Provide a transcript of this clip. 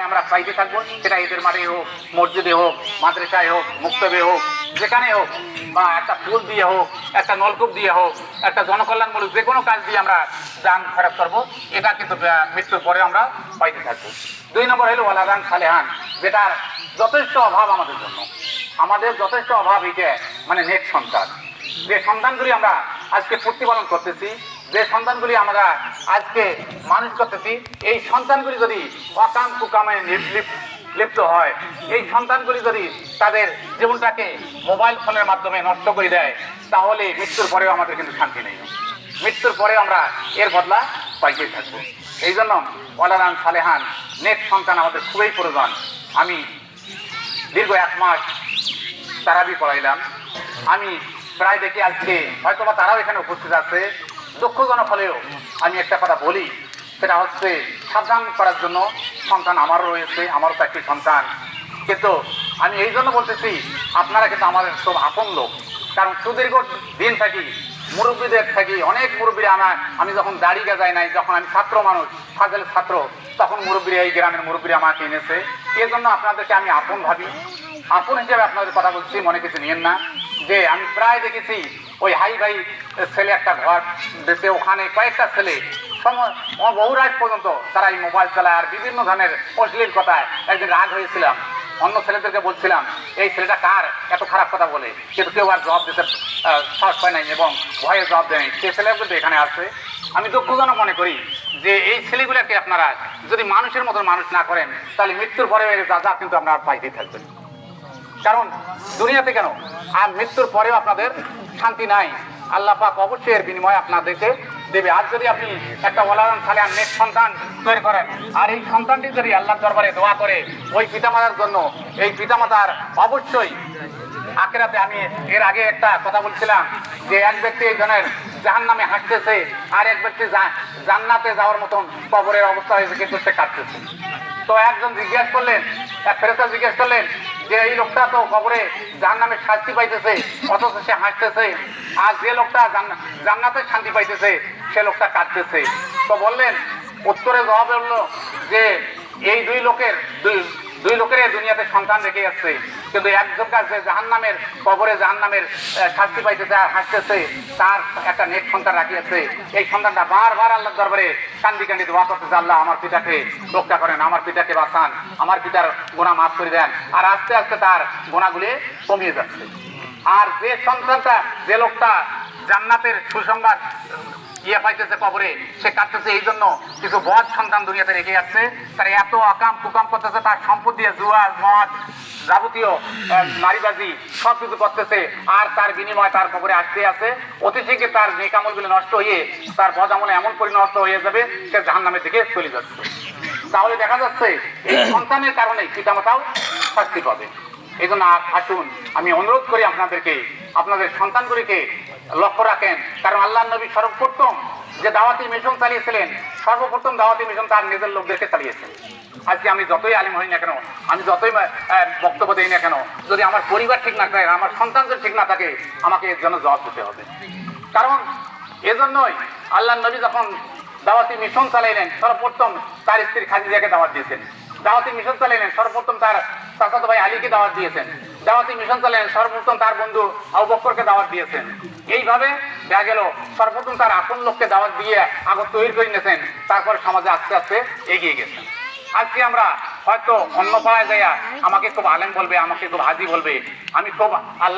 আমরা পাইতে থাকবো, সেটা ঈদের মাঠে হোক, মসজিদে হোক, মাদ্রাসায় হোক, মুক্তবে হোক, যেখানে হোক, বা একটা ফুল দিয়ে হোক, একটা নলকূপ দিয়ে হোক, একটা জনকল্যাণমূলক যে কোনো কাজ দিয়ে আমরা দান খরচ করবো, এটা কিন্তু মৃত্যুর পরে আমরা পাইতে থাকবো। 2 নম্বর হলো ওয়ালাদান সালেহান, যেটার যথেষ্ট অভাব আমাদের জন্য, আমাদের যথেষ্ট অভাব এটা মানে নেক সন্তান। যে সন্তানগুলি আমরা আজকে প্রতিপালন করতেছি, যে সন্তানগুলি আমরা আজকে মানুষ করতেছি, এই সন্তানগুলি যদি অকাম কুকামে লিপ্ত হয়, এই সন্তানগুলি যদি তাদের জীবনটাকে মোবাইল ফোনের মাধ্যমে নষ্ট করে দেয়, তাহলে মৃত্যুর পরেও আমাদের কিন্তু শান্তি নেই, মৃত্যুর পরেও আমরা এর বদলা পাইতেই থাকবো। এই জন্য ওয়ালাদান সালেহান নেক সন্তান আমাদের খুবই প্রয়োজন। আমি দীর্ঘ 1 মাস তারাবি পড়াইলাম। আমি প্রায় দেখি আজকে হয়তোবা তারাও এখানে উপস্থিত আছে, দুঃখজনক হলেও আমি একটা কথা বলি, সেটা হচ্ছে সাবধান করার জন্য সন্তান আমারও রয়েছে, আমারও তো একটি সন্তান। কিন্তু আমি এই জন্য বলতেছি, আপনারা কিন্তু আমাদের সব আপন লোক। কারণ সুদীর্ঘ দিন থাকি, মুরব্বীদের থাকি, অনেক মুরব্বীরা আমি যখন দাঁড়িয়ে যাই নাই, যখন আমি ছাত্র মানুষ, ফাজেল ছাত্র, তখন মুরব্বীরা, এই গ্রামের মুরব্বীরা আমাকে এনেছে। এই জন্য আপনাদেরকে আমি আপন ভাবি, আপন হিসেবে আপনাদের কথা বলছি, মনে কিছু নিয়েন না। যে আমি প্রায় দেখেছি ওই হাই ভাই ছেলে একটা ঘর দিতে, ওখানে কয়েকটা ছেলে বহু রাত পর্যন্ত তারা এই মোবাইল চালায় আর বিভিন্ন ধরনের অশ্লীল কথায়। একদিন রাগ হয়েছিলাম, অন্য ছেলেদেরকে বলছিলাম এই ছেলেটা কার এত খারাপ কথা বলে, কিন্তু কেউ আর জবাব দিতে সাহস পায় নাই এবং ভয়ে জবাব দেয় নাই। সে ছেলে কিন্তু এখানে আসছে। আমি দুঃখজনক মনে করি যে এই ছেলেগুলোকে আপনারা যদি মানুষের মতন মানুষ না করেন, তাহলে মৃত্যুর পরে যা কিন্তু আপনারা পাইতেই থাকবেন। কারণ দুনিয়াতে কেন, আর মৃত্যুর পরেও আপনাদের শান্তি নাই। আল্লাহ পাক অবশ্যই এর বিনিময়ে আপনাদেরকে দেবে। আর যদি আপনি একটা ওয়ালাদান সালেহান নেক সন্তান তৈরি করেন, আর এই সন্তানটি যদি আল্লাহর দরবারে দোয়া করে ওই পিতামাতার জন্য, এই পিতামাতার অবশ্যই আখিরাতে, আমি এর আগে একটা কথা বলছিলাম যে এক ব্যক্তি এই ধরনের জাহান্নামে হাসতেছে, আর এক ব্যক্তি জান্নাতে যাওয়ার মতন কবরের অবস্থা হয়েছে, কিন্তু সে কাঁদতেছে। তো একজন জিজ্ঞেস করলেন, এক ফেরেশতা জিজ্ঞেস করলেন যে এই লোকটা তো কবরে জাহান্নামে শাস্তি পাইতেছে, অথচ সে হাসতেছে, আর যে লোকটা জান্নাতে শান্তি পাইতেছে সে লোকটা কাঁদতেছে। তো বললেন, উত্তরে জবাব হলো যে এই দুই লোকের দুনিয়াতে সন্তান রেখে যাচ্ছে, কিন্তু একজন কাছে জাহান্নামের কবরে জাহান্নামের শাস্তি পাইতেছে আর হাসতেছে, তার একটা নেক সন্তান রাখিয়েছে। এই সন্তানটা বারবার আল্লাহর দরবারে কান্দি কান্দি দোয়া করতেছে, আল্লাহ আমার পিতাকে রক্ষা করেন, আমার পিতাকে বাঁচান, আমার পিতার গুনাহ মাফ করে দেন। আর আস্তে আস্তে তার গুনাহগুলি কমিয়ে যাচ্ছে। আর যে সন্তানটা, যে লোকটা জান্নাতের সুসংবাদ পাইতেছে কবরে, সে কাটতেছে। এই জন্য কিছু বদ সন্তান দুনিয়াতে রেখে যাচ্ছে, তারা এত আকাম কুকাম করতেছে, তার সম্পদ দিয়ে জুয়া, মদ, যাবতীয় নারীবাজি সব কিছু করতেছে, আর তার বিনিময়ে তার কবরে আসতে আছে। অতি শীঘ্র তার নেক আমলগুলো নষ্ট হয়ে তার বদ আমলে এমন পরিণত হয়ে যাবে, সে জাহান্নামের দিকে চলে যাচ্ছে। তাহলে দেখা যাচ্ছে এই সন্তানের কারণে পিতামাতাও শাস্তি পাবে। এই জন্য আসুন, আমি অনুরোধ করি আপনাদেরকে, আপনাদের সন্তানগুলিকে লক্ষ্য রাখেন। কারণ আল্লাহর নবী সর্বপ্রথম যে দাওয়াতি মিশন চালিয়েছিলেন, সর্বপ্রথম দাওয়াতি মিশন তার নিজের লোকদেরকে চালিয়েছেন। আজকে আমি যতই আলিম হই না কেন, আমি যতই বক্তব্য দিই না কেন, যদি আমার পরিবার ঠিক না থাকে, আমার সন্তান যদি ঠিক না থাকে, আমাকে এর জন্য জবাব দিতে হবে। কারণ এজন্যই আল্লাহর নবী যখন দাওয়াতি মিশন চালাইলেন, সর্বপ্রথম তার স্ত্রী খাদিজাকে দাওয়াত দিয়েছেন। দাওয়াতি মিশন চালাইলেন, সর্বপ্রথম তার চাচাতো ভাই আলীকে দাওয়াত দিয়েছেন। দাওয়াতি মিশন চালাইলেন, সর্বপ্রথম তার বন্ধু আবু বকরকে দাওয়াত দিয়েছেন। এইভাবে দেখা গেল সর্বপ্রথম তার আপন লোককে দাওয়াত দিয়ে আগত তৈরি করে নিয়েছেন, তারপর সমাজে আস্তে আস্তে এগিয়ে গেছেন। আজকে আমরা হয়তো অন্য পাড়ায় যাইয়া আমাকে খুব আলেম বলবে, আমাকে খুব হাজি বলবে, আমি খুব আল্লাহ